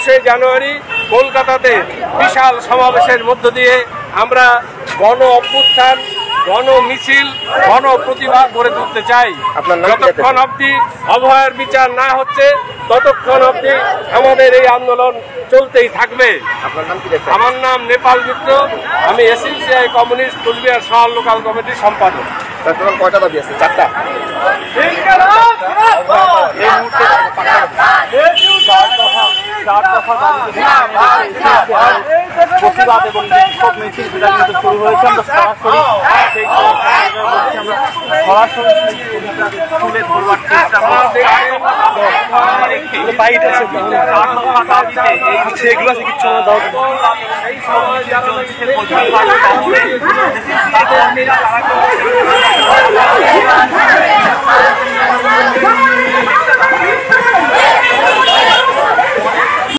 21শে জানুয়ারি কলকাতাতে বিশাল সমাবেশের মধ্য দিয়ে আমরা গণ অভ্যুত্থান, গণ মিছিল, গণ প্রতিবাদ গড়ে তুলতে চাই। যতক্ষণ অবধি অভয়ের বিচার না হচ্ছে ততক্ষণ অবধি আমাদের এই আন্দোলন চলতেই থাকবে। আমার নাম নেপাল মিত্র, আমি এসএনসিআই কমিউনিস্ট কুচবিহার শহর লোকাল কমিটির সম্পাদক। কয়টা দাবি আছে? 4টা। প্রতিবাদ এবং বিক্ষোভ মিছিল যেটা কিন্তু শুরু হয়েছে, আমরা সরাসরি তুলে ধরবার চেষ্টা করছি। এগুলো কিছু দাও।